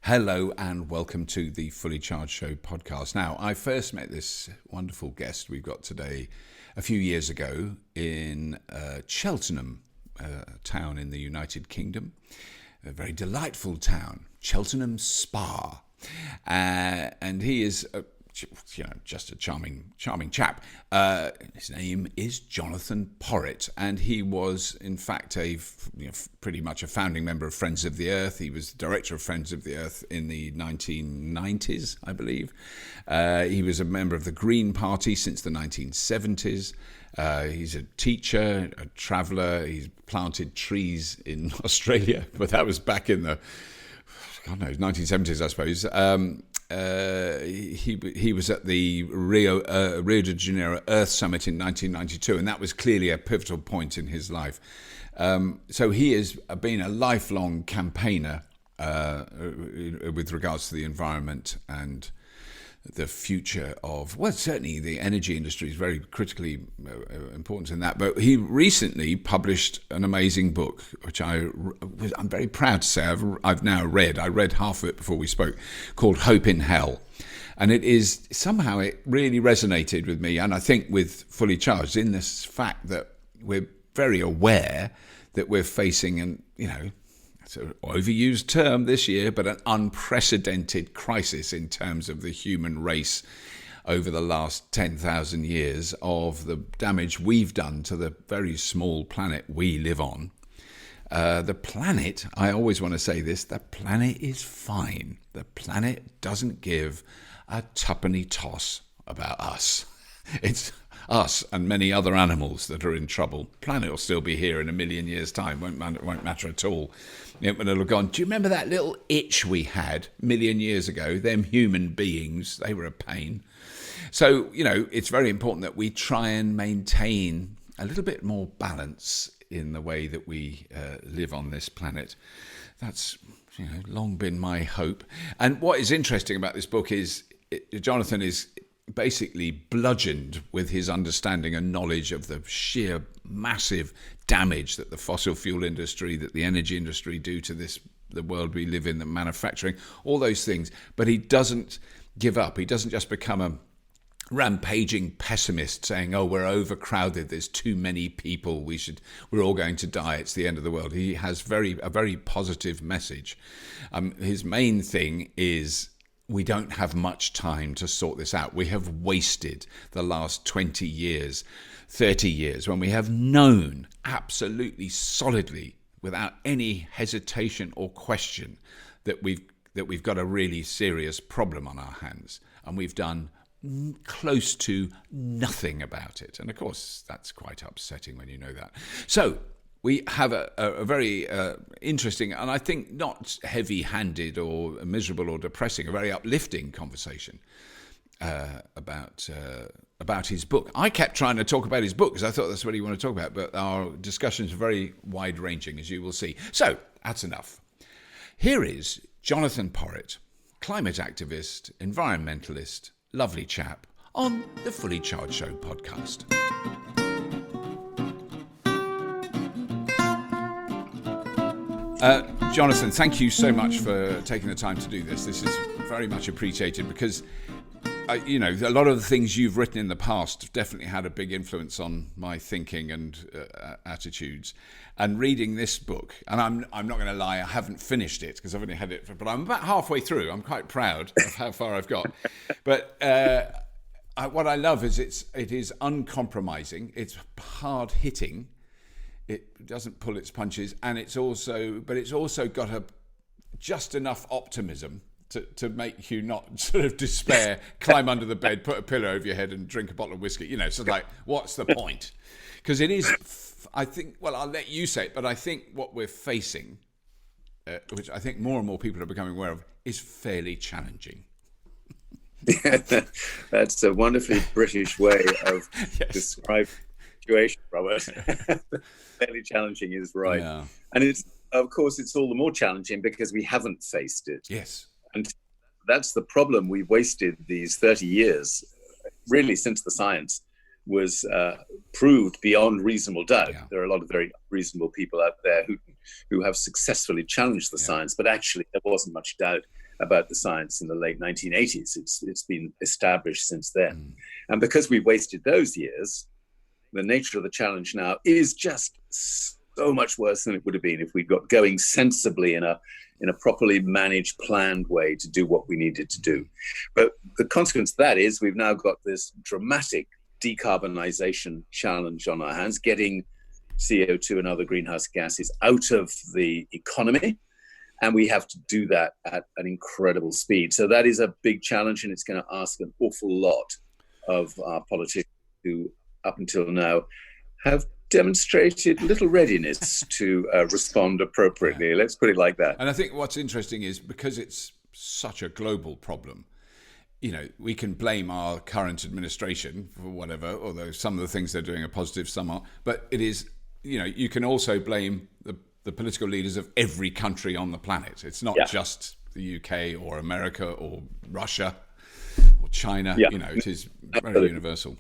Hello and welcome to the Fully Charged Show podcast. Now, I first met this wonderful guest we've got today a few years ago in Cheltenham, a town in the United Kingdom. A very delightful town, Cheltenham Spa. And he is just a charming chap. His name is Jonathon Porritt, and he was, in fact, pretty much a founding member of Friends of the Earth. He was the director of Friends of the Earth in the 1990s, I believe. He was a member of the Green Party since the 1970s. He's a teacher, a traveller. He's planted trees in Australia, but that was back in the 1970s, I suppose. He was at the Rio de Janeiro Earth Summit in 1992, and that was clearly a pivotal point in his life. So he has been a lifelong campaigner with regards to the environment and the future of, well, certainly the energy industry is very critically important in that. But he recently published an amazing book, which I'm very proud to say I've now read. I read half of it before we spoke, called Hope in Hell. And it really resonated with me, and I think with Fully Charged, in this fact that we're very aware that we're facing it's an overused term this year, but an unprecedented crisis in terms of the human race over the last 10,000 years of the damage we've done to the very small planet we live on. The planet, I always want to say this, the planet is fine. The planet doesn't give a tuppenny toss about us. It's us and many other animals that are in trouble. The planet will still be here in a million years' time. Won't matter at all. When it'll have gone, do you remember that little itch we had a million years ago? Them human beings, they were a pain. So, it's very important that we try and maintain a little bit more balance in the way that we live on this planet. That's, long been my hope. And what is interesting about this book is Jonathon is basically bludgeoned with his understanding and knowledge of the sheer massive damage that the fossil fuel industry, that the energy industry do to the world we live in, the manufacturing, all those things. But he doesn't give up. He doesn't just become a rampaging pessimist saying, oh, we're overcrowded, there's too many people, we're all going to die, it's the end of the world. He has a very positive message. His main thing is, we don't have much time to sort this out. We have wasted the last 20 years, 30 years, when we have known absolutely solidly, without any hesitation or question, that we've got a really serious problem on our hands, and we've done close to nothing about it. And of course, that's quite upsetting when you know that. So we have a very interesting, and I think not heavy-handed or miserable or depressing, a very uplifting conversation about his book. I kept trying to talk about his book because I thought that's what you want to talk about, but our discussions are very wide-ranging, as you will see. So that's enough. Here is Jonathon Porritt, climate activist, environmentalist, lovely chap, on the Fully Charged Show podcast. Jonathon, thank you so much for taking the time to do this. This is very much appreciated because, a lot of the things you've written in the past have definitely had a big influence on my thinking and attitudes. And reading this book, and I'm not going to lie, I haven't finished it because I've only had it, but I'm about halfway through. I'm quite proud of how far I've got. But what I love is it is uncompromising. It's hard hitting. It doesn't pull its punches, and it's also got just enough optimism to make you not sort of despair, climb under the bed, put a pillow over your head, and drink a bottle of whiskey. So like, what's the point? Because it is, I think. Well, I'll let you say it, but I think what we're facing, which I think more and more people are becoming aware of, is fairly challenging. That's a wonderfully British way of describing the situation, Robert. Fairly challenging is right. Yeah. And it's all the more challenging because we haven't faced it. Yes. And that's the problem. We've wasted these 30 years, really, since the science was proved beyond reasonable doubt. Yeah. There are a lot of very reasonable people out there who have successfully challenged the science, but actually there wasn't much doubt about the science in the late 1980s. It's been established since then. And because we've wasted those years, the nature of the challenge now is just so much worse than it would have been if we'd got going sensibly in a properly managed, planned way to do what we needed to do. But the consequence of that is we've now got this dramatic decarbonization challenge on our hands, getting CO2 and other greenhouse gases out of the economy. And we have to do that at an incredible speed. So that is a big challenge, and it's going to ask an awful lot of our politicians who, up until now, have demonstrated little readiness to respond appropriately. Let's put it like that. And I think what's interesting is because it's such a global problem, you know, we can blame our current administration for whatever, although some of the things they're doing are positive, some aren't. But it is, you know, you can also blame the political leaders of every country on the planet. It's not just the UK or America or Russia or China. You know, it is very universal.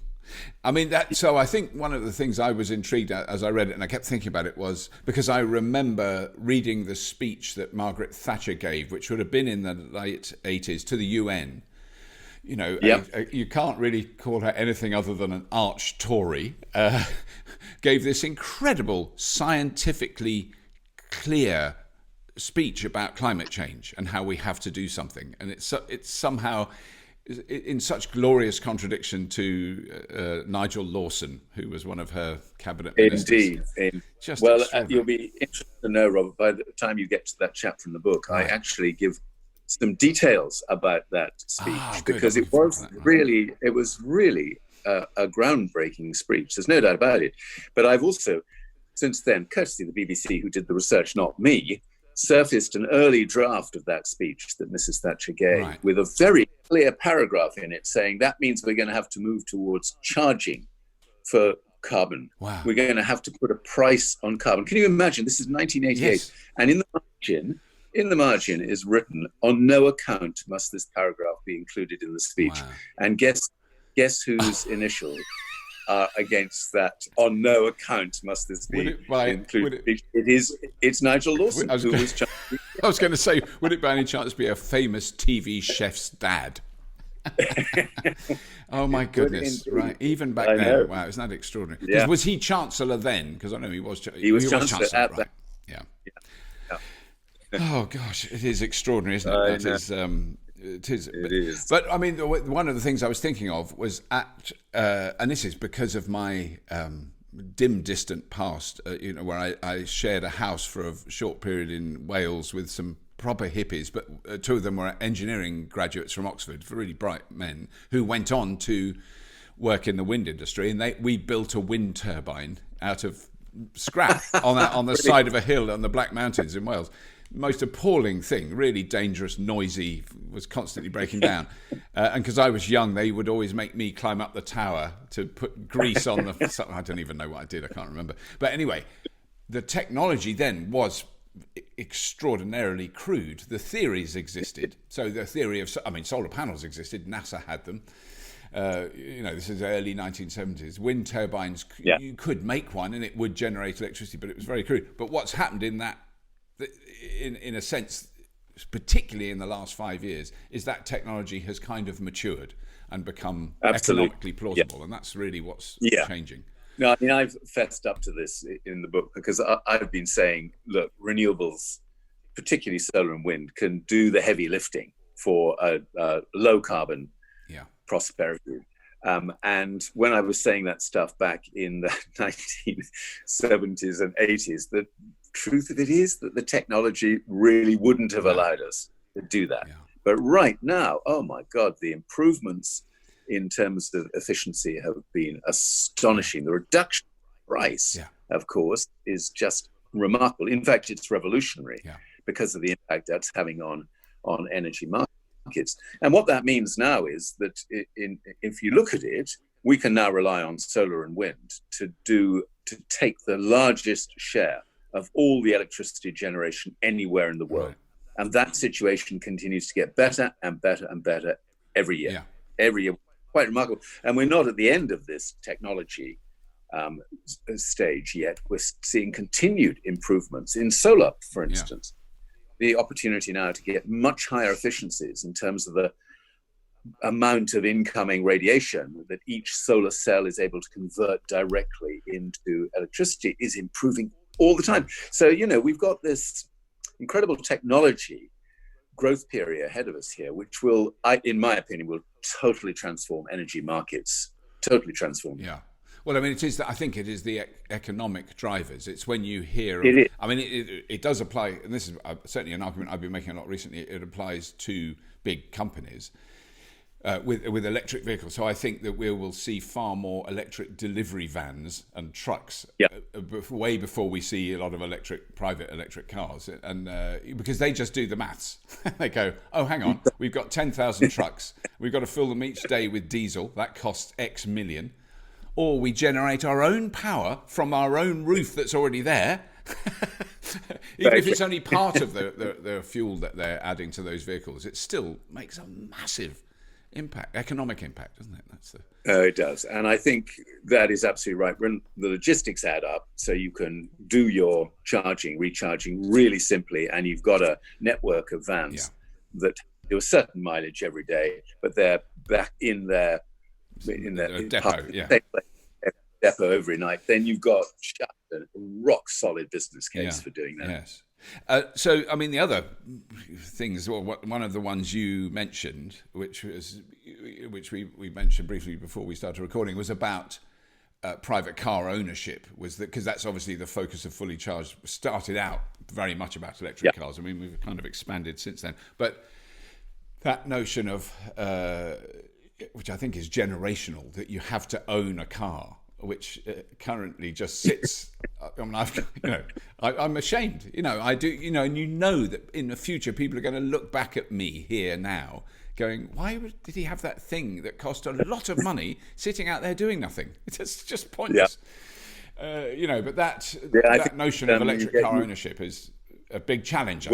I mean, so I think one of the things I was intrigued at as I read it, and I kept thinking about it, was because I remember reading the speech that Margaret Thatcher gave, which would have been in the late 80s, to the UN. You know, you can't really call her anything other than an arch Tory, gave this incredible, scientifically clear speech about climate change and how we have to do something. And it's somehow in such glorious contradiction to Nigel Lawson, who was one of her cabinet ministers. Indeed. Well, you'll be interested to know, Robert, by the time you get to that chapter in the book, I actually give some details about that speech, because it was really a groundbreaking speech. There's no doubt about it. But I've also, since then, courtesy of the BBC, who did the research, not me, surfaced an early draft of that speech that Mrs. Thatcher gave with a very clear paragraph in it saying that means we're going to have to move towards charging for carbon. We're going to have to put a price on carbon. Can you imagine? This is 1988. Yes. And in the margin is written, on no account must this paragraph be included in the speech. And guess whose initials are against that? On no account must this be included. It's Nigel Lawson. I was going to say, would it by any chance be a famous TV chef's dad? Oh my goodness! Right, even back then. Wow, isn't that extraordinary? Yeah. Was he Chancellor then? Because I know he was. He was Chancellor at that. Yeah. Oh gosh, it is extraordinary, isn't it? It is. But I mean, one of the things I was thinking of was and this is because of my dim, distant past, where I shared a house for a short period in Wales with some proper hippies, but two of them were engineering graduates from Oxford, really bright men, who went on to work in the wind industry, and we built a wind turbine out of scrap on the side of a hill on the Black Mountains in Wales. Most appalling thing, really dangerous, noisy, was constantly breaking down. And because I was young, they would always make me climb up the tower to put grease on the... I don't even know what I did, I can't remember. But anyway, the technology then was extraordinarily crude. The theories existed. So the theory of... solar panels existed, NASA had them. This is early 1970s. Wind turbines, you could make one and it would generate electricity, but it was very crude. But what's happened in that, in a sense, particularly in the last 5 years, is that technology has kind of matured and become economically plausible, and that's really what's changing. No, I mean, I've fessed up to this in the book because I've been saying, look, renewables, particularly solar and wind, can do the heavy lifting for a low carbon prosperity. And when I was saying that stuff back in the 1970s and 80s, the truth of it is that the technology really wouldn't have allowed us to do that. But right now, oh my God, the improvements in terms of efficiency have been astonishing. The reduction in price, of course, is just remarkable. In fact, it's revolutionary because of the impact that's having on energy markets. And what that means now is that if you look at it, we can now rely on solar and wind to take the largest share of all the electricity generation anywhere in the world. And that situation continues to get better and better and better every year. Every year. Quite remarkable. And we're not at the end of this technology stage yet. We're seeing continued improvements in solar, for instance. the opportunity now to get much higher efficiencies in terms of the amount of incoming radiation that each solar cell is able to convert directly into electricity is improving all the time. So, we've got this incredible technology growth period ahead of us here, which will, in my opinion, will totally transform energy markets, totally transform. Yeah. Well, I mean, I think it is the economic drivers. It's when you hear, it does apply, and this is certainly an argument I've been making a lot recently. It applies to big companies with electric vehicles. So I think that we will see far more electric delivery vans and trucks way before we see a lot of private electric cars, and because they just do the maths. They go, oh, hang on, we've got 10,000 trucks, we've got to fill them each day with diesel, that costs X million, or we generate our own power from our own roof that's already there. Even if it's only part of the fuel that they're adding to those vehicles, it still makes a massive economic impact, doesn't it? It does. And I think that is absolutely right. When the logistics add up, so you can do your recharging really simply, and you've got a network of vans that do a certain mileage every day, but they're back in their depot, depot every night, then you've got a rock solid business case for doing that. Yes. So, I mean, the other things, one of the ones you mentioned, which we mentioned briefly before we started recording, was about private car ownership. Because that's obviously the focus of Fully Charged. Started out very much about electric cars. I mean, we've kind of expanded since then. But that notion of, which I think is generational, that you have to own a car, which currently just sits. I mean, I'm ashamed. I do. And that in the future, people are going to look back at me here now, going, "Why did he have that thing that cost a lot of money sitting out there doing nothing? It's just pointless." Yeah. But that notion of electric car ownership is a big challenge.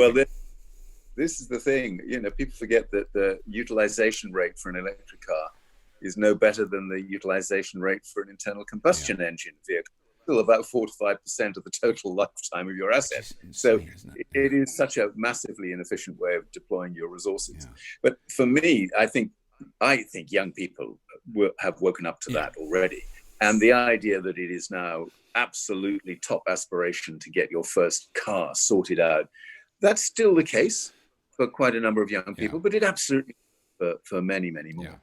This is the thing. People forget that the utilization rate for an electric car is no better than the utilization rate for an internal combustion engine vehicle. Still about 4 to 5% of the total lifetime of your asset. So it is such a massively inefficient way of deploying your resources. Yeah. But for me, I think young people have woken up to that already. And the idea that it is now absolutely top aspiration to get your first car sorted out, that's still the case for quite a number of young people, but it absolutely for many, many more. Yeah.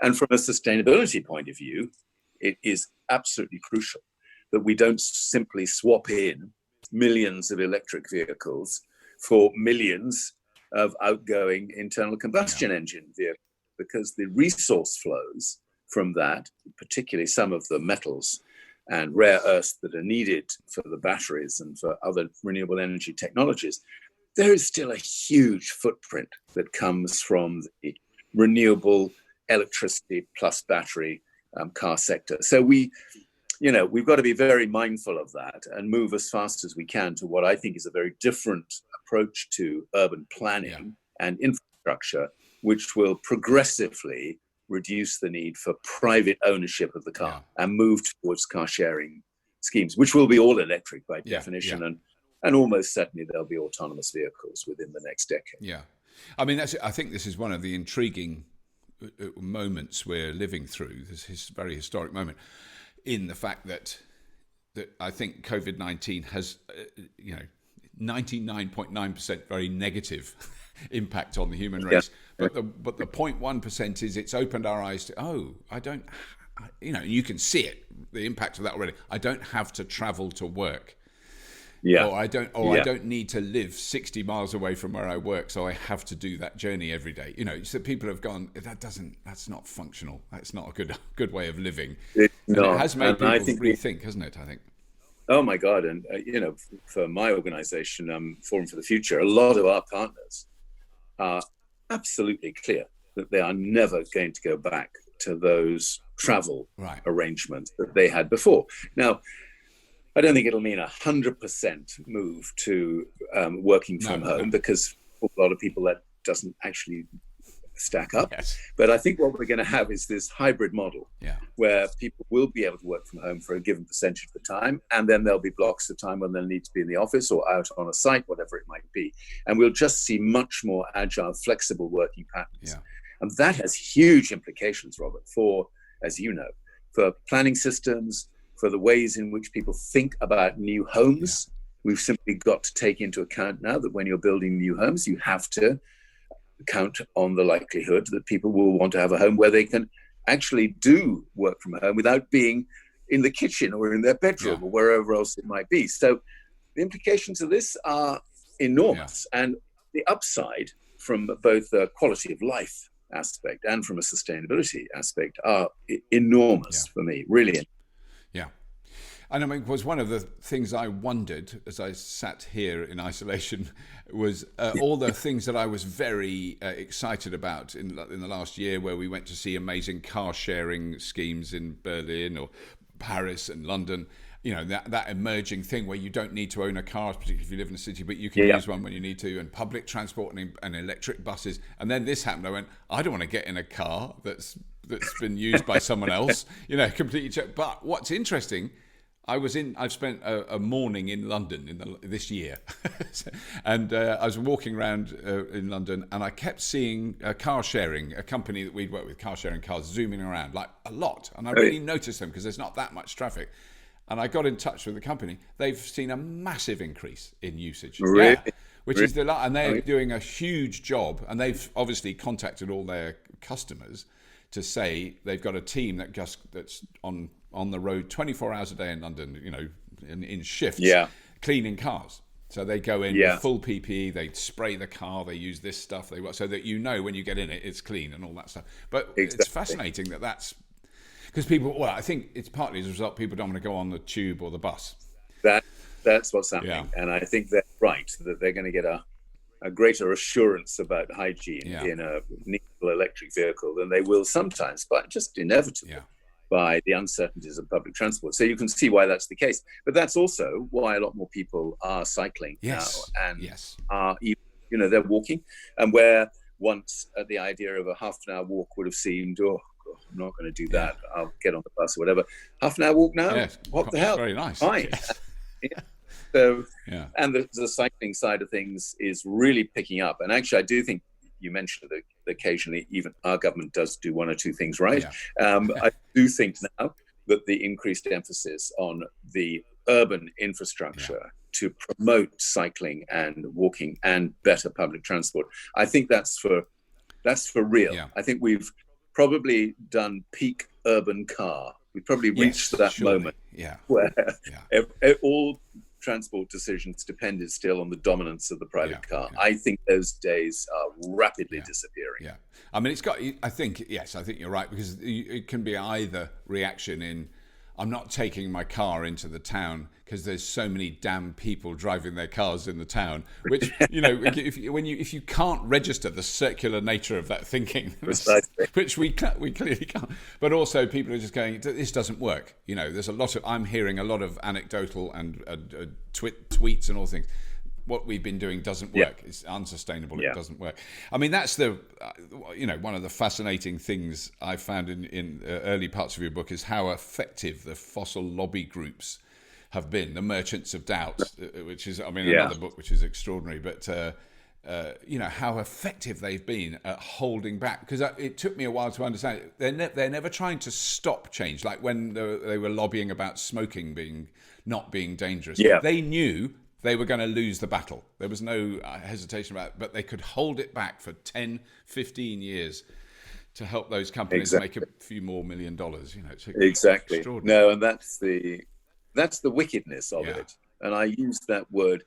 And from a sustainability point of view, it is absolutely crucial that we don't simply swap in millions of electric vehicles for millions of outgoing internal combustion engine vehicles, because the resource flows from that, particularly some of the metals and rare earths that are needed for the batteries and for other renewable energy technologies, there is still a huge footprint that comes from the renewable electricity plus battery car sector. So we've got to be very mindful of that and move as fast as we can to what I think is a very different approach to urban planning and infrastructure, which will progressively reduce the need for private ownership of the car and move towards car sharing schemes, which will be all electric by definition. And almost certainly there'll be autonomous vehicles within the next decade. Yeah. I mean, I think this is one of the intriguing moments we're living through, this very historic moment, in the fact that I think COVID-19 has, 99.9% very negative impact on the human race. Yeah. But the 0.1% is it's opened our eyes to, you can see it, the impact of that already. I don't have to travel to work. Yeah. I don't need to live 60 miles away from where I work, so I have to do that journey every day. So people have gone, that's not functional. That's not a good way of living. It has made people rethink, hasn't it, I think? Oh my God. And, for my organization, Forum for the Future, a lot of our partners are absolutely clear that they are never going to go back to those travel arrangements that they had before. Now, I don't think it'll mean 100% move to working from home, because for a lot of people that doesn't actually stack up. Yes. But I think what we're going to have is this hybrid model where people will be able to work from home for a given percentage of the time. And then there'll be blocks of time when they'll need to be in the office or out on a site, whatever it might be. And we'll just see much more agile, flexible working patterns. Yeah. And that has huge implications, Robert, for, as you know, for planning systems, for the ways in which people think about new homes. Yeah. We've simply got to take into account now that when you're building new homes, you have to count on the likelihood that people will want to have a home where they can actually do work from home without being in the kitchen or in their bedroom or wherever else it might be. So the implications of this are enormous. And the upside from both a quality of life aspect and from a sustainability aspect are enormous for me, really. Yeah. And I mean, was one of the things I wondered as I sat here in isolation was all the things that I was very excited about in the last year, where we went to see amazing car sharing schemes in Berlin or Paris and London. You know, that emerging thing where you don't need to own a car, particularly if you live in a city, but you can use one when you need to, and public transport and electric buses. And then this happened. I went, I don't want to get in a car that's been used by someone else, you know, completely. But what's interesting, I've spent a morning in London this year, and I was walking around in London, and I kept seeing car sharing, a company that we'd worked with, car sharing cars, zooming around like a lot, and I really noticed them because there's not that much traffic. And I got in touch with the company. They've seen a massive increase in usage, which is and they're doing a huge job, and they've obviously contacted all their customers to say they've got a team that's on the road 24 hours a day in London, you know, in shifts, cleaning cars. So they go in with full PPE, they spray the car, they use this stuff, so that you know when you get in it, it's clean and all that stuff. But it's fascinating that's because people, well, I think it's partly as a result, people don't want to go on the tube or the bus. That's what's happening. And I think they're right, that they're going to get a greater assurance about hygiene in a electric vehicle than they will sometimes, but just inevitably. By the uncertainties of public transport. So you can see why that's the case. But that's also why a lot more people are cycling now and are, you know, they're walking. And where once the idea of a half an hour walk would have seemed, oh, God, I'm not going to do that. I'll get on the bus or whatever. Half an hour walk now? What the hell? Very nice. Fine. So, and the cycling side of things is really picking up. And actually, I do think you mentioned that occasionally even our government does do one or two things right. I do think now that the increased emphasis on the urban infrastructure to promote cycling and walking and better public transport, I think that's for real. I think we've probably done peak urban car. We've probably reached that moment where all transport decisions depended still on the dominance of the private car. I think those days are rapidly disappearing. I mean, I think you're right, because it can be either reaction in, I'm not taking my car into the town because there's so many damn people driving their cars in the town, which, you know, if you can't register the circular nature of that thinking, which we clearly can't, but also people are just going, this doesn't work. You know, I'm hearing a lot of anecdotal and tweets and all things. What we've been doing doesn't work. It's unsustainable. It doesn't work. I mean, that's one of the fascinating things I found in early parts of your book is how effective the fossil lobby groups have been. The Merchants of Doubt, which is, another book which is extraordinary, but how effective they've been at holding back. Because it took me a while to understand it. They're never trying to stop change. Like when they were lobbying about smoking not being dangerous. They knew they were going to lose the battle. There was no hesitation about it, but they could hold it back for 10, 15 years to help those companies make a few more $1 million. You know, it's exactly. No, and that's the wickedness of it. And I use that word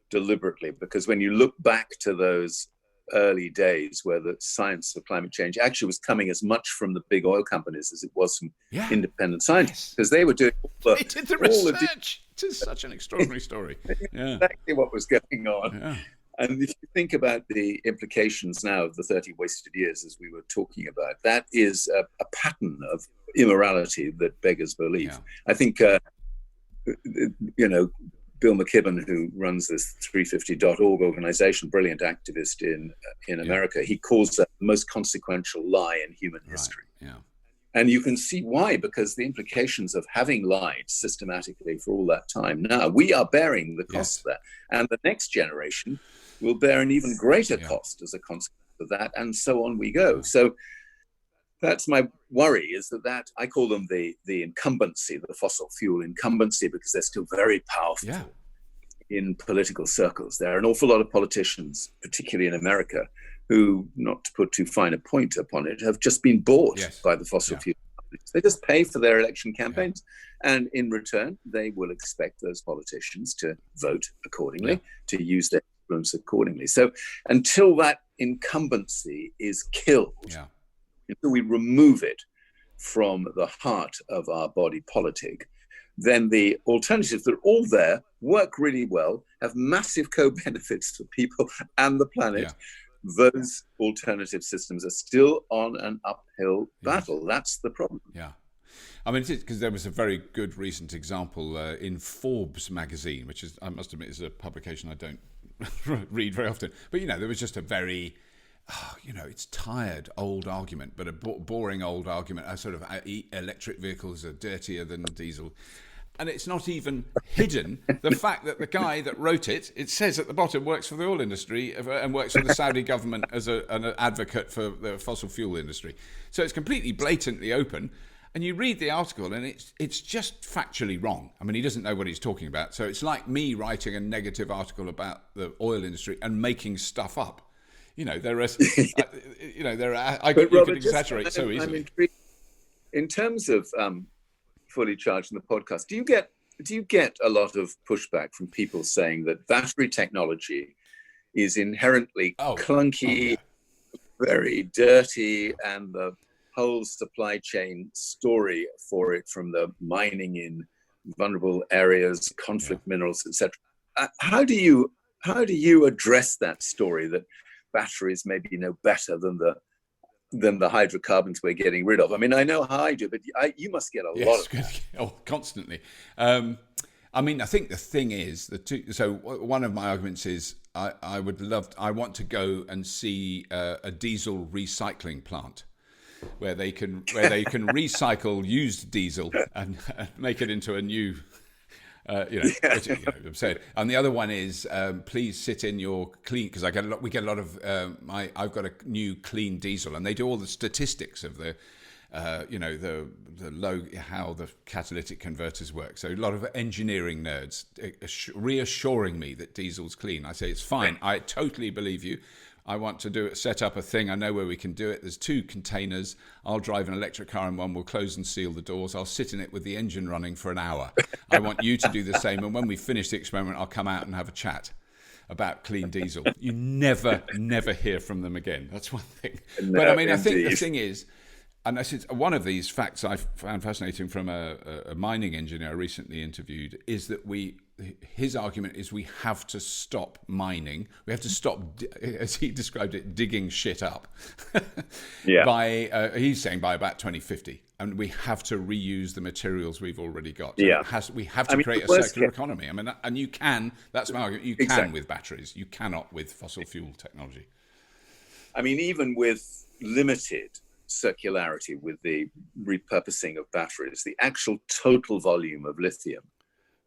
deliberately because when you look back to those early days where the science of climate change actually was coming as much from the big oil companies as it was from independent scientists, because they were doing they did the research. It is such an extraordinary story. Exactly what was going on. And if you think about the implications now of the 30 wasted years, as we were talking about, that is a pattern of immorality that beggars belief. I think, Bill McKibben, who runs this 350.org organization, brilliant activist in America, he calls that the most consequential lie in human history. Yeah. And you can see why, because the implications of having lied systematically for all that time, now we are bearing the cost of that. And the next generation will bear an even greater cost as a consequence of that, and so on we go. So that's my worry, is that I call them the incumbency, the fossil fuel incumbency, because they're still very powerful in political circles. There are an awful lot of politicians, particularly in America, who, not to put too fine a point upon it, have just been bought by the fossil fuel companies. They just pay for their election campaigns, and in return, they will expect those politicians to vote accordingly, to use their influence accordingly. So until that incumbency is killed, until we remove it from the heart of our body politic, then the alternatives that are all there work really well, have massive co-benefits for people and the planet. Those alternative systems are still on an uphill battle. That's the problem. Yeah. I mean, because there was a very good recent example in Forbes magazine, which is, I must admit, is a publication I don't read very often. But, there was just a very... it's tired old argument, but a boring old argument. A sort of electric vehicles are dirtier than diesel. And it's not even hidden the fact that the guy that wrote it says at the bottom, works for the oil industry and works for the Saudi government as an advocate for the fossil fuel industry. So it's completely blatantly open. And you read the article and it's just factually wrong. I mean, he doesn't know what he's talking about. So it's like me writing a negative article about the oil industry and making stuff up. There are, you could exaggerate so easily. I'm intrigued. In terms of Fully Charged in the podcast, do you get a lot of pushback from people saying that battery technology is inherently clunky, very dirty, and the whole supply chain story for it, from the mining in vulnerable areas, conflict minerals, etc. How do you address that story that batteries may be no better than the hydrocarbons we're getting rid of? I mean, I know how I do, but you must get a lot of that. Constantly. I mean, I think the thing is, so one of my arguments is I want to go and see a diesel recycling plant where they can recycle used diesel and make it into a new absurd. And the other one is, please sit in your clean, because we get a lot of I've got a new clean diesel, and they do all the statistics of the the low, how the catalytic converters work. So a lot of engineering nerds reassuring me that diesel's clean. I say it's fine. I totally believe you. I want to set up a thing. I know where we can do it. There's 2 containers. I'll drive an electric car in one. We'll close and seal the doors. I'll sit in it with the engine running for an hour. I want you to do the same. And when we finish the experiment, I'll come out and have a chat about clean diesel. You never hear from them again. That's one thing. No, but I mean, indeed. I think the thing is, and this is one of these facts I found fascinating from a mining engineer I recently interviewed, is that his argument is we have to stop mining. We have to stop, as he described it, digging shit up. He's saying by about 2050. And we have to reuse the materials we've already got. We have to create a circular economy. I mean, and you can, that's my argument, you can with batteries. You cannot with fossil fuel technology. I mean, even with limited circularity, with the repurposing of batteries, the actual total volume of lithium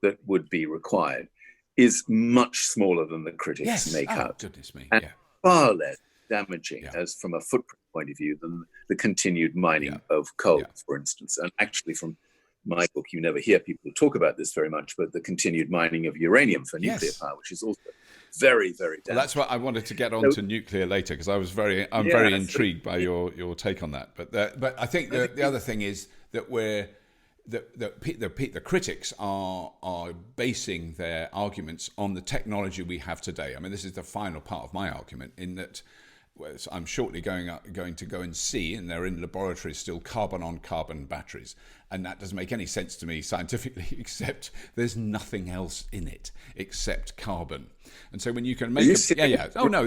that would be required is much smaller than the critics make out. Goodness me. And far less damaging as from a footprint point of view than the continued mining of coal, for instance. And actually, from my book, you never hear people talk about this very much, but the continued mining of uranium for nuclear power, which is also very, very damaging. Well, that's what I wanted to get on to nuclear later, because I'm very intrigued by your take on that. But I think the other thing is that the critics are basing their arguments on the technology we have today. I mean, this is the final part of my argument, in that I'm shortly going to go and see, and they're in laboratories still, carbon-on-carbon batteries. And that doesn't make any sense to me scientifically, except there's nothing else in it except carbon. And so when you can make oh no,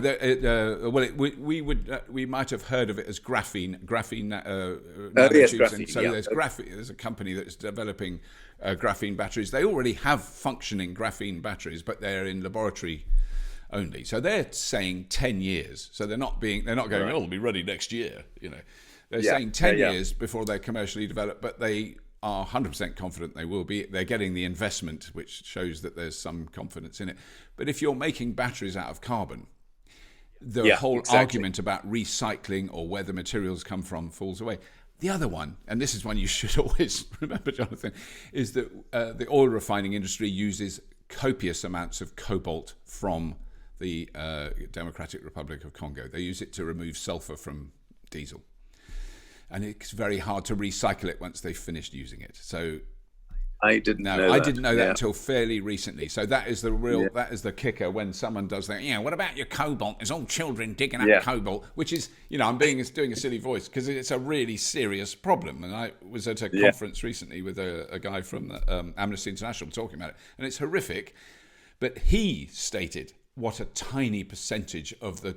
we might have heard of it as graphene nanotubes. Graphene, and so there's graphene. There's a company that's developing graphene batteries. They already have functioning graphene batteries, but they're in laboratory only. So they're saying 10 years. So they're not going, oh, it'll be ready next year. They're saying 10 years before they're commercially developed, but they are 100% confident they will be. They're getting the investment, which shows that there's some confidence in it. But if you're making batteries out of carbon, the whole argument about recycling or where the materials come from falls away. The other one, and this is one you should always remember, Jonathan, is that the oil refining industry uses copious amounts of cobalt from the Democratic Republic of Congo. They use it to remove sulfur from diesel. And it's very hard to recycle it once they've finished using it. So I didn't know that until fairly recently. So that is that is the kicker when someone does that. What about your cobalt? There's all children digging up cobalt, which is, I'm doing a silly voice because it's a really serious problem. And I was at a conference recently with a guy from Amnesty International talking about it, and it's horrific. But he stated what a tiny percentage of the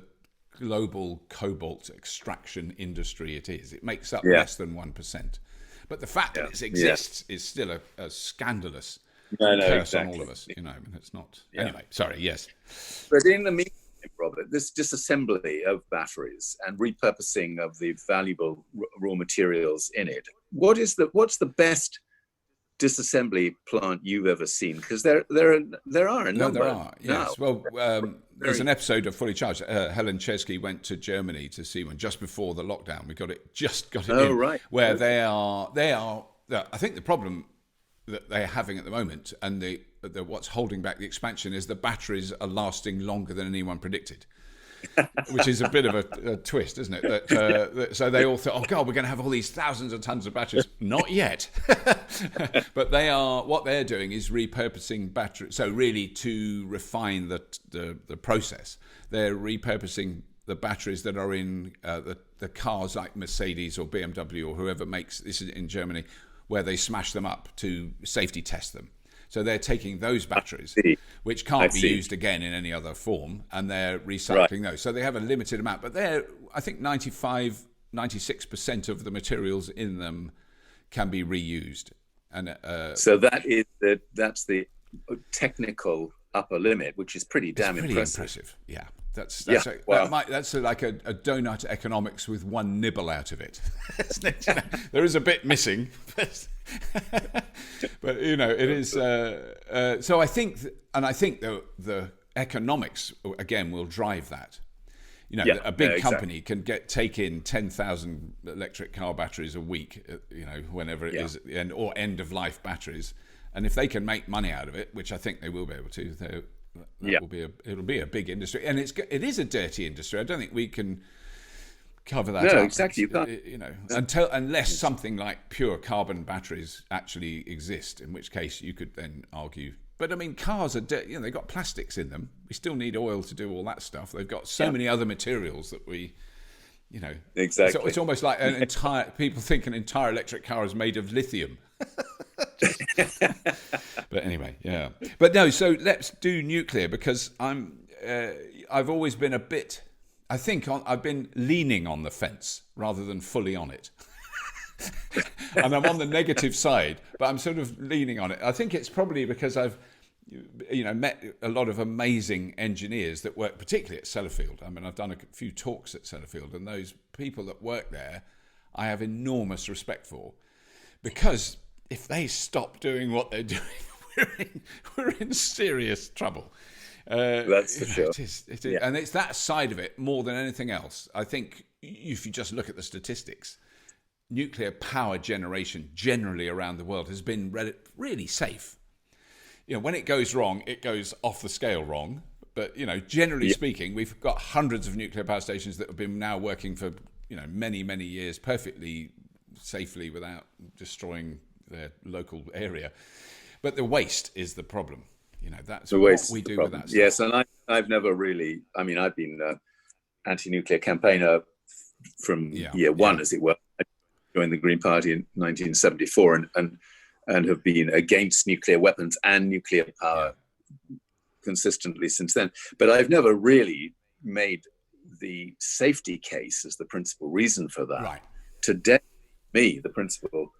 global cobalt extraction industry it is. It makes up less than 1%. But the fact that it exists is still a scandalous curse on all of us. It's not. Anyway, sorry, yes. But in the meantime, Robert, this disassembly of batteries and repurposing of the valuable raw materials in it, what's the best disassembly plant you've ever seen? Because there are a number. No, there are. Yes. Well, there's an episode of Fully Charged. Helen Chesky went to Germany to see one just before the lockdown. We got it in. Oh, right. Where they are. I think the problem that they're having at the moment, and the what's holding back the expansion, is the batteries are lasting longer than anyone predicted. Which is a bit of a twist, isn't it? So they all thought, oh God, we're going to have all these thousands of tons of batteries. Not yet. But what they're doing is repurposing batteries. So really to refine the process, they're repurposing the batteries that are in the cars like Mercedes or BMW or whoever makes, this is in Germany, where they smash them up to safety test them. So they're taking those batteries, which can't be used again in any other form, and they're recycling those. So they have a limited amount, but I think 96% of the materials in them can be reused. And so that's the technical upper limit, which is pretty impressive. Yeah. That's like a donut economics with one nibble out of it. There is a bit missing, but it is. So I think, the economics again will drive that. A big company can take in 10,000 electric car batteries a week. Whenever it is at the end, or end of life batteries, and if they can make money out of it, which I think they will be able to, it'll be a big industry, and it is a dirty industry. I don't think we can cover that up. Exactly. You can't. Unless something like pure carbon batteries actually exist, in which case you could then argue. But I mean, cars are dirty. They've got plastics in them. We still need oil to do all that stuff. They've got so many other materials that we. Exactly. So it's almost like people think an entire electric car is made of lithium. But anyway, yeah. But no, so let's do nuclear, because I've always been a bit, I've been leaning on the fence rather than fully on it. And I'm on the negative side, but I'm sort of leaning on it. I think it's probably because I've met a lot of amazing engineers that work particularly at Sellafield. I mean, I've done a few talks at Sellafield, and those people that work there I have enormous respect for, because if they stop doing what they're doing, we're in serious trouble. That's for sure. It is. And it's that side of it more than anything else. I think if you just look at the statistics, nuclear power generation generally around the world has been really safe. When it goes wrong, it goes off the scale wrong. But, generally speaking, we've got hundreds of nuclear power stations that have been now working for, many, many years perfectly safely without destroying their local area. But the waste is the problem. That's what we do with that stuff. Yes, and I've never really, I've been anti-nuclear campaigner from year one, as it were. I joined the Green Party in 1974 and have been against nuclear weapons and nuclear power consistently since then. But I've never really made the safety case as the principal reason for that. Right. Today, the principal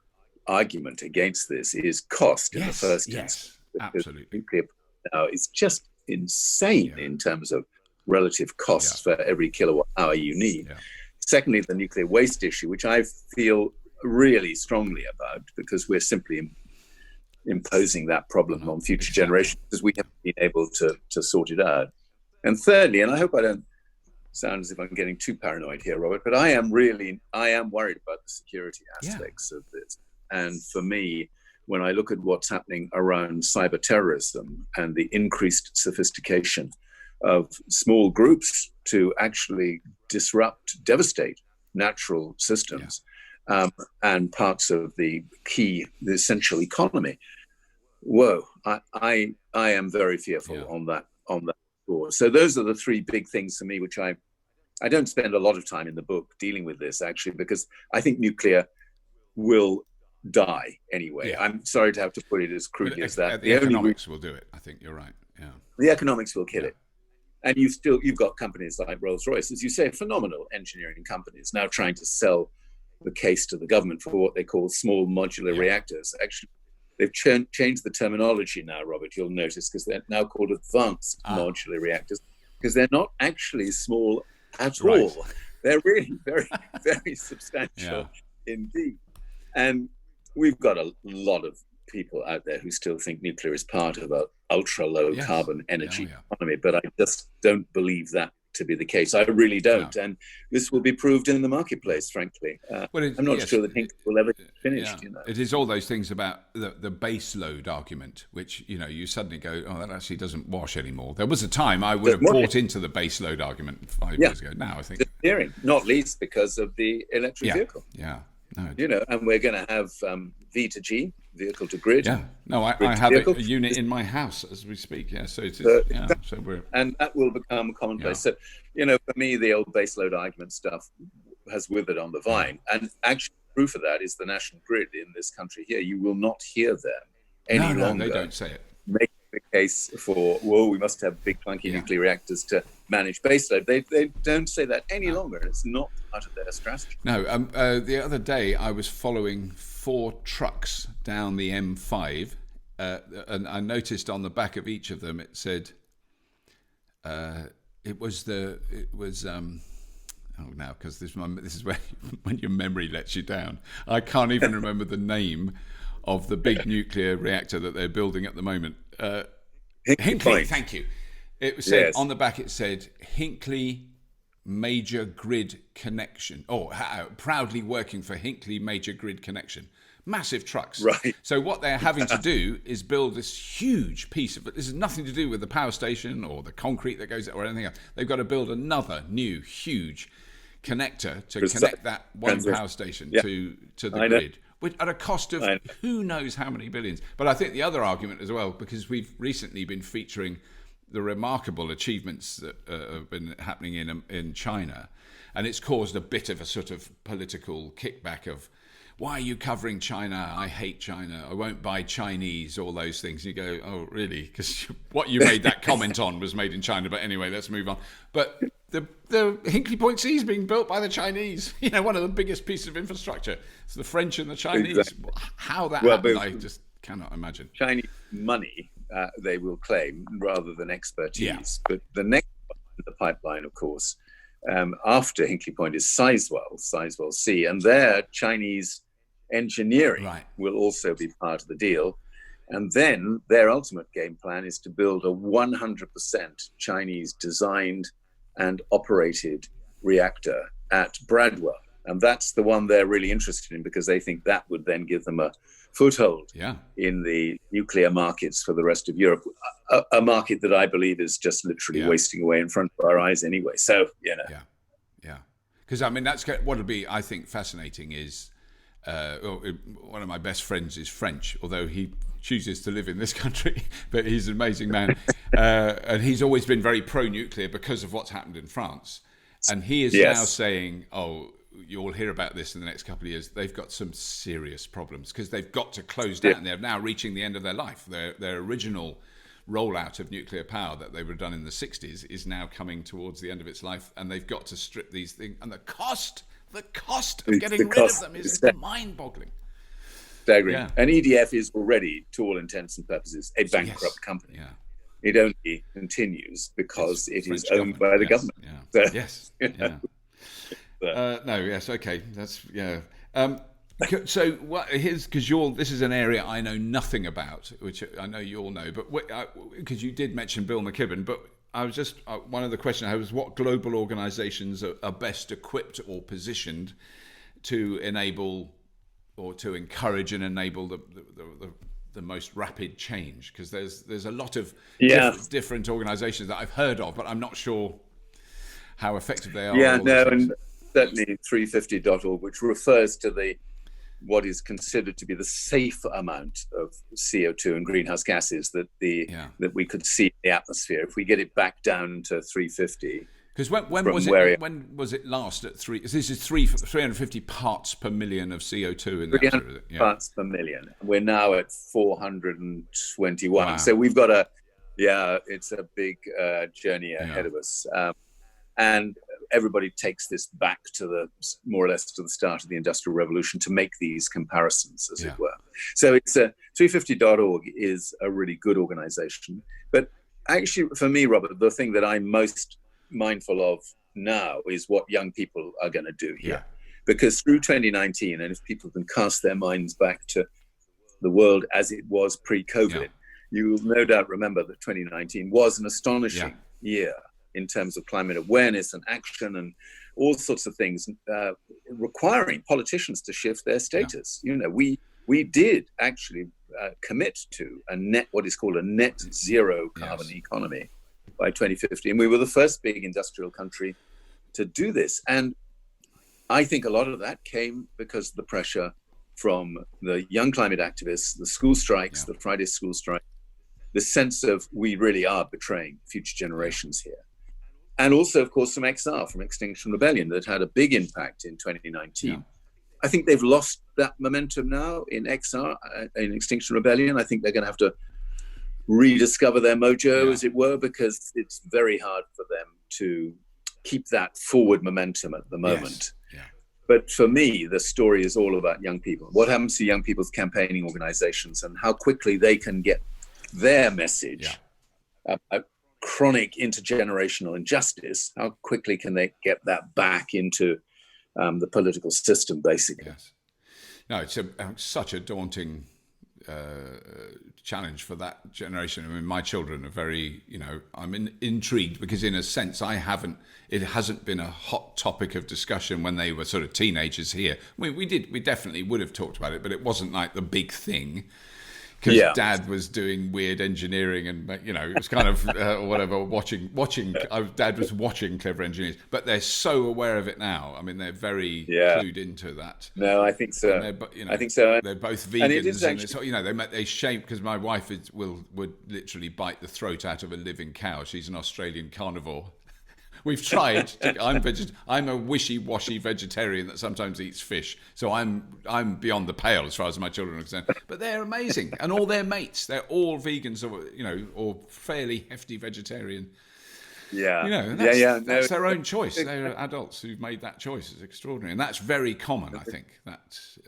argument against this is cost in the first instance. Absolutely. Nuclear power now is just insane in terms of relative costs for every kilowatt hour you need. Yeah. Secondly, the nuclear waste issue, which I feel really strongly about, because we're simply imposing that problem on future generations because we haven't been able to sort it out. And thirdly, and I hope I don't sound as if I'm getting too paranoid here, Robert, but I am worried about the security aspects of this. And for me, when I look at what's happening around cyber terrorism and the increased sophistication of small groups to actually disrupt, devastate natural systems and parts of the essential economy, I am very fearful on that score. So those are the three big things for me, which I don't spend a lot of time in the book dealing with this, actually, because I think nuclear will die anyway. I'm sorry to have to put it as crudely as that. The economics will do it. I think you're right. Yeah, the economics will kill it. And you've got companies like Rolls-Royce, as you say, phenomenal engineering companies now trying to sell the case to the government for what they call small modular reactors. Actually, they've changed the terminology now, Robert, you'll notice, because they're now called advanced modular reactors, because they're not actually small at all. They're really very, very substantial indeed. And we've got a lot of people out there who still think nuclear is part of an ultra-low carbon energy economy, but I just don't believe that to be the case. I really don't. And this will be proved in the marketplace, frankly. I'm not sure that Hinkley will ever get finished. It is all those things about the base load argument, which, you suddenly go, that actually doesn't wash anymore. There was a time I would have bought into the base load argument 5 years ago. Now I think... Disappearing, not least because of the electric vehicle. Yeah. No. And we're going to have V2G, vehicle to grid. Yeah, no, I have a unit in my house as we speak. Yeah, so it is. So we're, and that will become commonplace. So, for me, the old baseload argument stuff has withered on the vine, and actually, proof of that is the national grid in this country here. You will not hear them any longer. They don't say it. Making the case for we must have big clunky nuclear reactors to manage baseload. They don't say that any longer. It's not part of their strategy. No, the other day I was following 4 trucks down the M5, and I noticed on the back of each of them it said because this is when your memory lets you down. I can't even remember the name of the big nuclear reactor that they're building at the moment. Hinkley, thank you. It said on the back. It said Hinkley Major Grid Connection. Proudly working for Hinkley Major Grid Connection. Massive trucks. Right. So what they're having to do is build this huge piece of it. This has nothing to do with the power station or the concrete that goes or anything else. They've got to build another new huge connector to connect that one power station to the grid. At a cost of who knows how many billions. But I think the other argument as well, because we've recently been featuring the remarkable achievements that have been happening in China, and it's caused a bit of a sort of political kickback of, why are you covering China? I hate China. I won't buy Chinese, all those things. You go, oh, really? Because what you made that comment on was made in China. But anyway, let's move on. But the Hinkley Point C is being built by the Chinese. One of the biggest pieces of infrastructure. It's the French and the Chinese. Exactly. How that happened, I just cannot imagine. Chinese money, they will claim, rather than expertise. Yeah. But the next one in the pipeline, of course, after Hinkley Point is Sizewell C, and their Chinese engineering will also be part of the deal. And then their ultimate game plan is to build a 100% Chinese designed and operated reactor at Bradwell. And that's the one they're really interested in, because they think that would then give them a foothold in the nuclear markets for the rest of Europe, a market that I believe is just literally wasting away in front of our eyes anyway. So, Yeah. Because, that's what would be, I think, fascinating is, one of my best friends is French, although he chooses to live in this country, but he's an amazing man. And he's always been very pro-nuclear because of what's happened in France. And he is Yes. now saying, oh, you'll hear about this in the next couple of years. They've got some serious problems because they've got to close down. They're now reaching the end of their life. Their original rollout of nuclear power that they were done in the 60s is now coming towards the end of its life, and they've got to strip these things. And the cost of getting rid of them is mind-boggling. Staggering. Yeah. And EDF is already, to all intents and purposes, a bankrupt company. Yeah. It only continues because it is owned by the government. Yeah. So, yes. Yeah. No. Yes. Okay. That's yeah. So here's because this is an area I know nothing about, which I know you all know, but because you did mention Bill McKibben, but I was just one of the questions I had was what global organisations are best equipped or positioned to enable or to encourage and enable the most rapid change, because there's a lot of different organisations that I've heard of, but I'm not sure how effective they are. Yeah, no, and certainly 350.org, which refers to what is considered to be the safe amount of CO2 and greenhouse gases that we could see in the atmosphere if we get it back down to 350. Because when was it last at 3? This is 350 parts per million of CO2 in the atmosphere. Parts per million. We're now at 421. Wow. So we've got it's a big journey ahead of us. And everybody takes this back to more or less to the start of the Industrial Revolution to make these comparisons, as it were. So it's 350.org is a really good organization. But actually, for me, Robert, the thing that I'm most mindful of now is what young people are going to do here. Because through 2019, and if people can cast their minds back to the world as it was pre-COVID, you will no doubt remember that 2019 was an astonishing year in terms of climate awareness and action and all sorts of things, requiring politicians to shift their status. You know, we did actually commit to what is called a net zero carbon economy by 2050. And we were the first big industrial country to do this. And I think a lot of that came because of the pressure from the young climate activists, the school strikes, the Friday school strike, the sense of we really are betraying future generations here. And also, of course, from XR, from Extinction Rebellion, that had a big impact in 2019. I think they've lost that momentum now in XR, in Extinction Rebellion. I think they're going to have to rediscover their mojo, as it were, because it's very hard for them to keep that forward momentum at the moment. But for me, the story is all about young people. What happens to young people's campaigning organizations and how quickly they can get their message about chronic intergenerational injustice, how quickly can they get that back into the political system, basically. No, it's such a daunting challenge for that generation. I mean, my children are very, I'm intrigued because in a sense it hasn't been a hot topic of discussion when they were sort of teenagers here. We definitely would have talked about it, but it wasn't like the big thing because Dad was doing weird engineering and, it was kind of whatever, watching, Dad was watching Clever Engineers, but they're so aware of it now. I mean, they're very clued into that. No, I think so. I think so. They're both vegans, and it is actually, they shame because my wife would literally bite the throat out of a living cow. She's an Australian carnivore. We've tried. I'm a wishy-washy vegetarian that sometimes eats fish, so I'm beyond the pale as far as my children are concerned. But they're amazing, and all their mates, they're all vegans or fairly hefty vegetarian. That's their own choice. They're adults who've made that choice. It's extraordinary, and that's very common. I think that's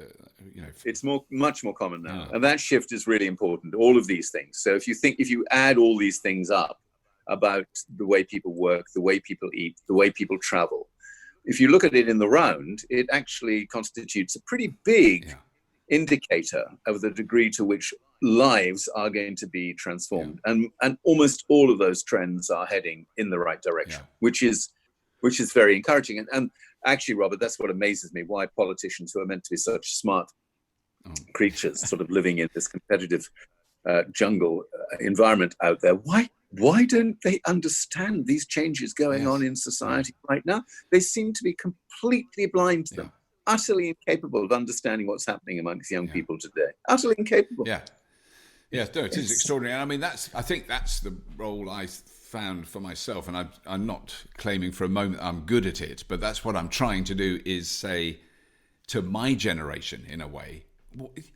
it's much more common now, and that shift is really important. All of these things. So if you add all these things up about the way people work, the way people eat, the way people travel, if you look at it in the round, it actually constitutes a pretty big indicator of the degree to which lives are going to be transformed. And almost all of those trends are heading in the right direction, which is very encouraging. And actually, Robert, that's what amazes me, why politicians who are meant to be such smart creatures sort of living in this competitive jungle environment out there, why don't they understand these changes going on in society right now? They seem to be completely blind to them, utterly incapable of understanding what's happening amongst young people today. Utterly incapable. Yeah, no, it is extraordinary. I mean, I think that's the role I found for myself, and I'm not claiming for a moment I'm good at it, but that's what I'm trying to do, is say to my generation, in a way,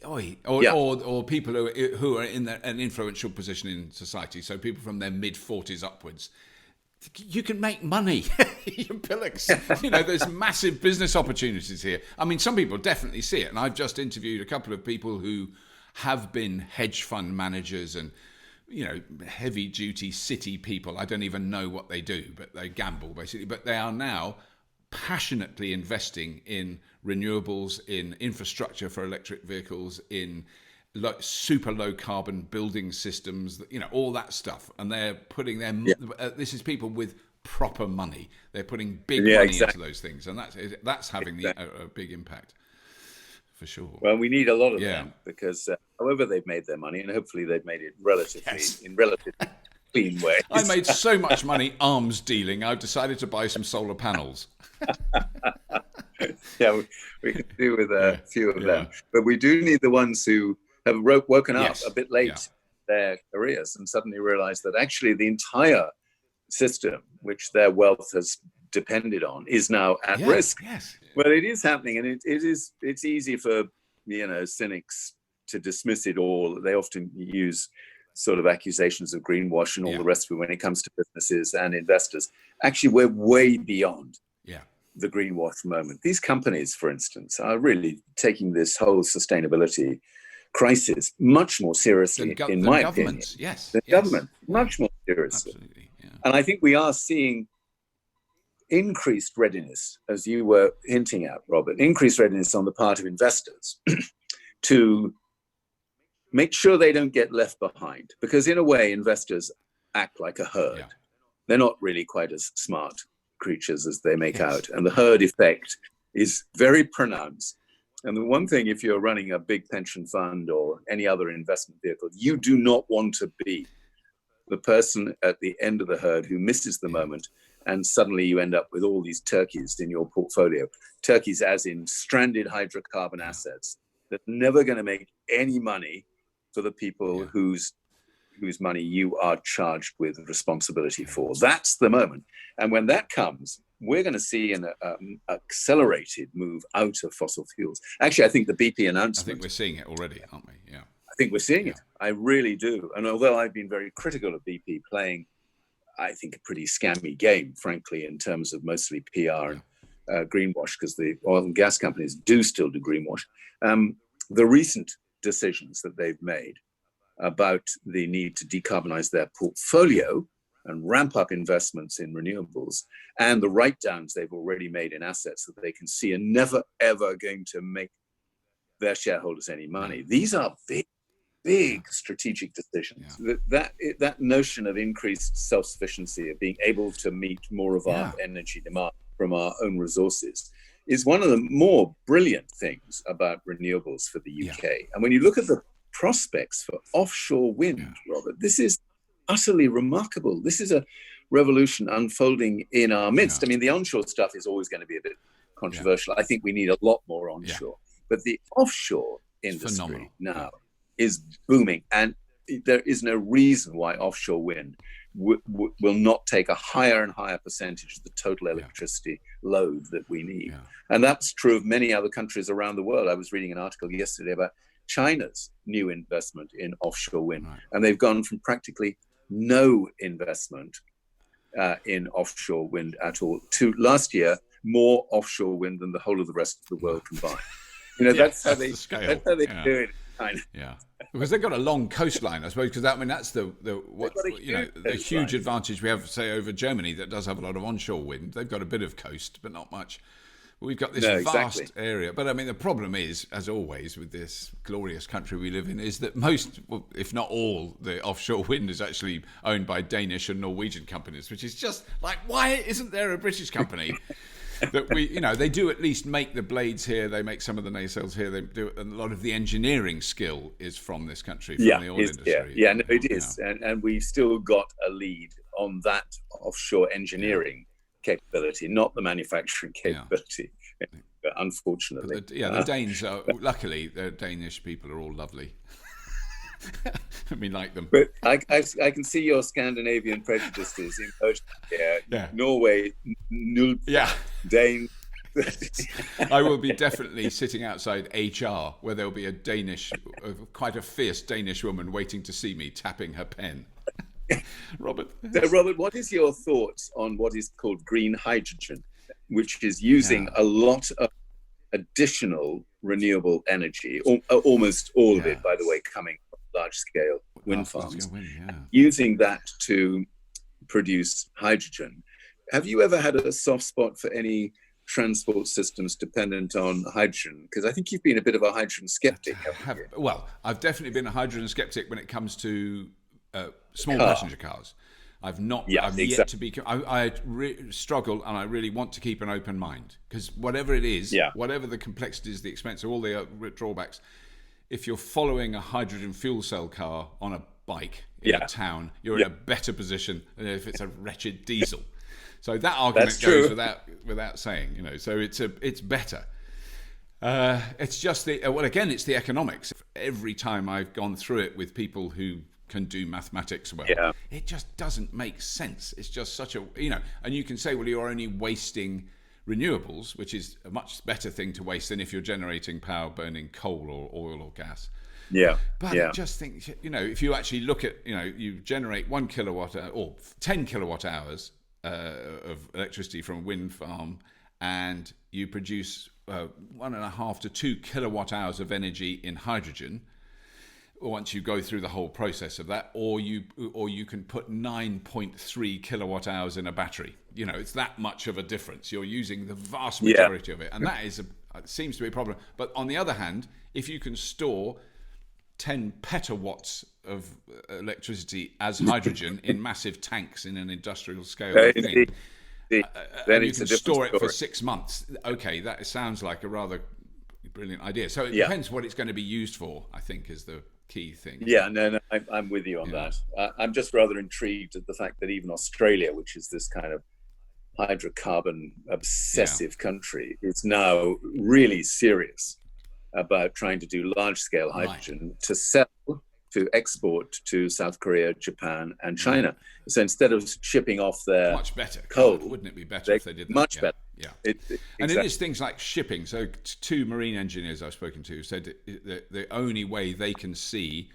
or people who are in an influential position in society, so people from their mid-40s upwards, you can make money. There's massive business opportunities here. I mean, some people definitely see it, and I've just interviewed a couple of people who have been hedge fund managers and heavy duty city people. I don't even know what they do, but they gamble basically. But they are now passionately investing in renewables, in infrastructure for electric vehicles, in super low carbon building systems, all that stuff. And they're putting this is people with proper money. They're putting big money into those things, and that's having a big impact. For sure. Well, we need a lot of them, because however they've made their money, and hopefully they've made it in relatively clean ways. I made so much money arms dealing, I've decided to buy some solar panels. We could do with a few of them. But we do need the ones who have woken up a bit late in their careers and suddenly realized that actually the entire system, which their wealth has depended on, is now at risk. Yes. Well, it is happening, and it's easy for cynics to dismiss it all. They often use sort of accusations of greenwash and all the rest of it when it comes to businesses and investors. Actually, we're way beyond the greenwash moment. These companies, for instance, are really taking this whole sustainability crisis much more seriously, in my opinion. The government, much more seriously. Absolutely, yeah. And I think we are seeing increased readiness, as you were hinting at, Robert, increased readiness on the part of investors to make sure they don't get left behind. Because in a way, investors act like a herd. Yeah. They're not really quite as smart creatures as they make out. And the herd effect is very pronounced. And the one thing, if you're running a big pension fund or any other investment vehicle, you do not want to be the person at the end of the herd who misses the moment, and suddenly you end up with all these turkeys in your portfolio. Turkeys as in stranded hydrocarbon assets that are never going to make any money for the people whose money you are charged with responsibility for. That's the moment. And when that comes, we're going to see an accelerated move out of fossil fuels. Actually, I think the BP announcement... I think we're seeing it already, aren't we? Yeah. I think we're seeing it. I really do. And although I've been very critical of BP playing, I think, a pretty scammy game, frankly, in terms of mostly PR and greenwash, because the oil and gas companies do still do greenwash. The recent decisions that they've made about the need to decarbonize their portfolio and ramp up investments in renewables, and the write-downs they've already made in assets that they can see are never, ever going to make their shareholders any money. These are big strategic decisions. That notion of increased self-sufficiency, of being able to meet more of our energy demand from our own resources, is one of the more brilliant things about renewables for the UK. And when you look at the prospects for offshore wind, Robert, this is utterly remarkable. This is a revolution unfolding in our midst. I mean, the onshore stuff is always going to be a bit controversial. I think we need a lot more onshore. But the offshore industry now is booming, and there is no reason why offshore wind will not take a higher and higher percentage of the total electricity load that we need. And that's true of many other countries around the world. I was reading an article yesterday about China's new investment in offshore wind, and they've gone from practically no investment in offshore wind at all to last year more offshore wind than the whole of the rest of the world combined. That's how they do it. Because they've got a long coastline, I suppose. Because that's the huge advantage we have, say, over Germany, that does have a lot of onshore wind. They've got a bit of coast, but not much. We've got this vast area. But I mean, the problem is, as always, with this glorious country we live in, is that most, if not all, the offshore wind is actually owned by Danish and Norwegian companies, which is just like, why isn't there a British company? That they do at least make the blades here. They make some of the nacelles here. They do, and a lot of the engineering skill is from this country, from the oil industry. It is, and we've still got a lead on that offshore engineering capability, not the manufacturing capability. Unfortunately, the Danes are luckily the Danish people are all lovely. I mean, like them. But I can see your Scandinavian prejudices in motion here. Yeah. Norway, Nulp, Yeah. Dane. I will be definitely sitting outside HR, where there'll be quite a fierce Danish woman waiting to see me tapping her pen. Robert? So, Robert, what is your thoughts on what is called green hydrogen, which is using a lot of additional renewable energy, almost all of it, by the way, coming from large-scale wind farms, using that to produce hydrogen. Have you ever had a soft spot for any transport systems dependent on hydrogen? Because I think you've been a bit of a hydrogen skeptic, haven't you? Well, I've definitely been a hydrogen skeptic when it comes to small passenger cars. I've not. I've yet to be. I struggle, and I really want to keep an open mind, because whatever it is, whatever the complexities, the expense, all the drawbacks, if you're following a hydrogen fuel cell car on a bike in a town, you're in a better position than if it's a wretched diesel. So that argument goes without saying, So it's better. It's just it's the economics. Every time I've gone through it with people who can do mathematics well, it just doesn't make sense. It's just such a and you can say, well, you're only wasting renewables, which is a much better thing to waste than if you're generating power burning coal or oil or gas. But I just think, if you actually look at, you generate 1 kilowatt or 10 kilowatt hours of electricity from a wind farm, and you produce 1.5 to 2 kilowatt hours of energy in hydrogen once you go through the whole process of that, or you can put 9.3 kilowatt hours in a battery. It's that much of a difference. You're using the vast majority of it, and that is it seems to be a problem. But on the other hand, if you can store 10 petawatts of electricity as hydrogen in massive tanks in an industrial scale thing, then you can store it for 6 months. Okay, that sounds like a rather brilliant idea. So it depends what it's going to be used for, I think, is the key thing. I'm with you on that. I'm just rather intrigued at the fact that even Australia, which is this kind of hydrocarbon obsessive country, is now really serious about trying to do large-scale hydrogen to sell, to export to South Korea, Japan, and China. So instead of shipping off their much better coal, wouldn't it be better if they did that? Much better. Yeah. And it is things like shipping. So 2 marine engineers I've spoken to said that the only way they can see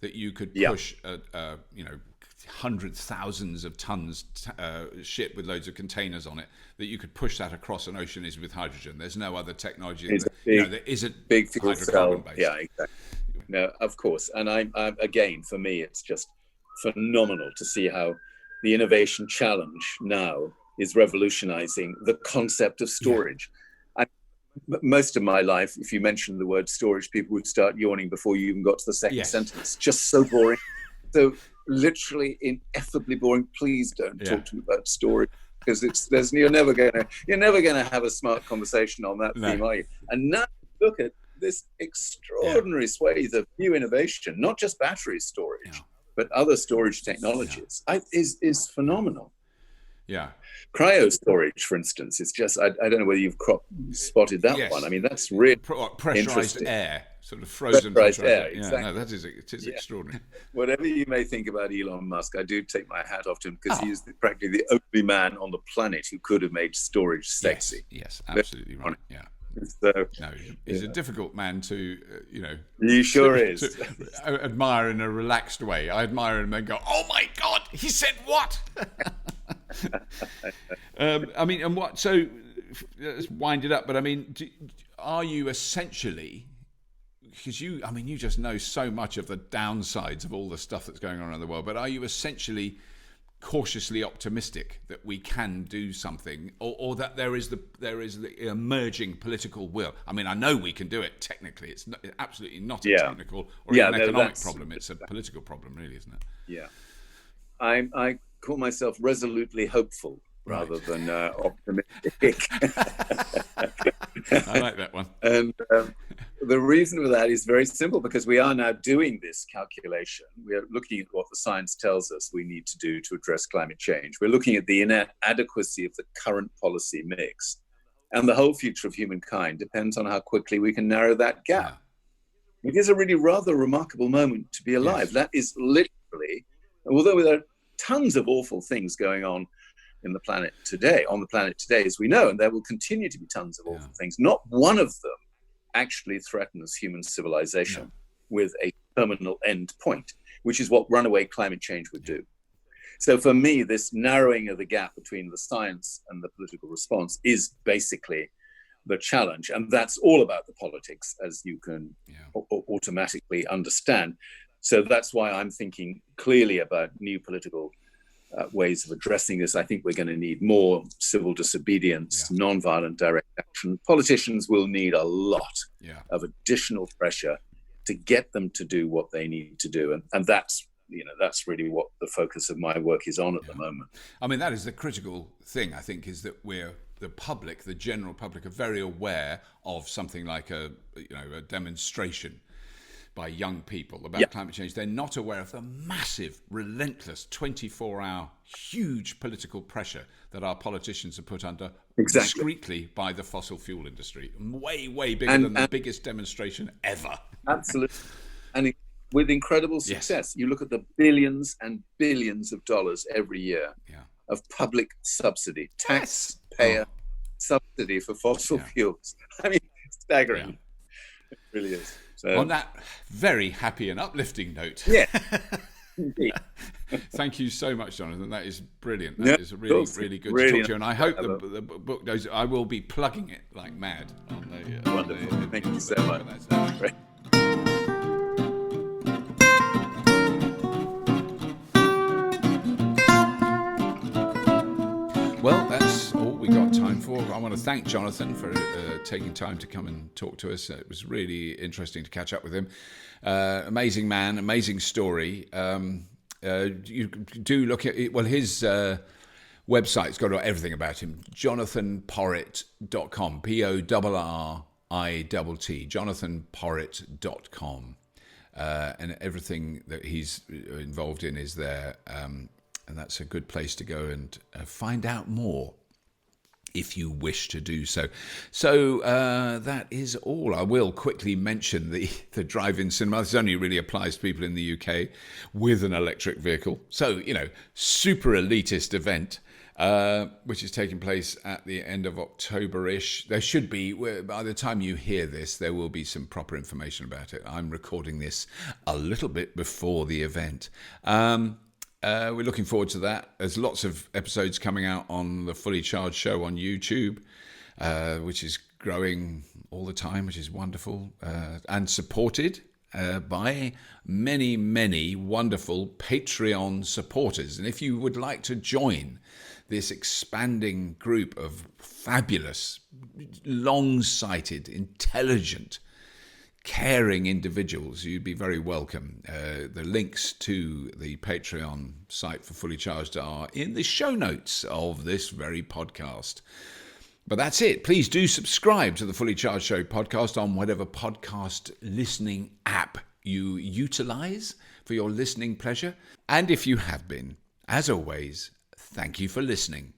that you could push hundreds, thousands of tons ship with loads of containers on it, that you could push that across an ocean is with hydrogen. There's no other technology that isn't big hydrocarbon based. Yeah, exactly. No, of course. And I'm again, for me, it's just phenomenal to see how the innovation challenge now is revolutionizing the concept of storage. Most of my life, if you mention the word storage, people would start yawning before you even got to the second sentence. Just so boring. So literally ineffably boring. Please don't talk to me about storage, because you're never gonna have a smart conversation on that theme, are you? And now look at this extraordinary swathe of new innovation, not just battery storage, but other storage technologies. Is phenomenal. Cryo storage, for instance, is just, I don't know whether you've spotted that one. I mean, that's really pressurized air, sort of frozen pressurized air. Exactly. No, it is extraordinary. Whatever you may think about Elon Musk, I do take my hat off to him, because he is practically the only man on the planet who could have made storage sexy. Yes, absolutely right. Yeah. So, no, he's a difficult man to, He sure is. To admire in a relaxed way. I admire him and go, oh my God, he said what? I mean, and what? So let's wind it up. But I mean, are you essentially, because you just know so much of the downsides of all the stuff that's going on around the world, but are you essentially cautiously optimistic that we can do something, or that there is the emerging political will? I mean, I know we can do it technically. It's absolutely not a technical or an economic problem. It's a political problem, really, isn't it? Yeah. I call myself resolutely hopeful rather than optimistic. I like that one. And the reason for that is very simple, because we are now doing this calculation. We are looking at what the science tells us we need to do to address climate change. We're looking at the inadequacy of the current policy mix. And the whole future of humankind depends on how quickly we can narrow that gap. It is a really rather remarkable moment to be alive. Yes. That is literally, although there are tons of awful things going on on the planet today, as we know, and there will continue to be tons of awful things. Not one of them actually threatens human civilization with a terminal end point, which is what runaway climate change would do. So for me, this narrowing of the gap between the science and the political response is basically the challenge. And that's all about the politics, as you can automatically understand. So that's why I'm thinking clearly about new political ways of addressing this. I think we're going to need more civil disobedience, nonviolent direct action. Politicians will need a lot of additional pressure to get them to do what they need to do. And that's really what the focus of my work is on at the moment. I mean, that is the critical thing, I think, is that the public, the general public, are very aware of something like a demonstration by young people about climate change. They're not aware of the massive, relentless, 24-hour, huge political pressure that our politicians are put under discreetly by the fossil fuel industry. Way, way bigger than the biggest demonstration ever. Absolutely. And with incredible success. You look at the billions and billions of dollars every year of public subsidy, taxpayer subsidy for fossil fuels. I mean, it's staggering. Yeah. It really is. So, on that very happy and uplifting note. Yeah. Indeed. Thank you so much, Jonathon. That is brilliant. That is really, really good to talk to you. And I hope the book goes. I will be plugging it like mad. Wonderful. Thank you so much. That's great. Well, that's all we got time for. I want to thank Jonathon for taking time to come and talk to us. It was really interesting to catch up with him. Amazing man, amazing story. You do look at it. Well, his website's got everything about him. JonathonPorritt.com. PORRITT. JonathonPorritt.com. And everything that he's involved in is there. And that's a good place to go and find out more if you wish to do so. So that is all. I will quickly mention the drive-in cinema. This only really applies to people in the UK with an electric vehicle. So, super elitist event, which is taking place at the end of October-ish. There should be, by the time you hear this, there will be some proper information about it. I'm recording this a little bit before the event. We're looking forward to that. There's lots of episodes coming out on the Fully Charged show on YouTube, which is growing all the time, which is wonderful, and supported by many, many wonderful Patreon supporters. And if you would like to join this expanding group of fabulous, long-sighted, intelligent, caring individuals, you'd be very welcome. The links to the Patreon site for Fully Charged are in the show notes of this very podcast. But that's it. Please do subscribe to the Fully Charged Show podcast on whatever podcast listening app you utilize for your listening pleasure. And if you have been, as always, thank you for listening.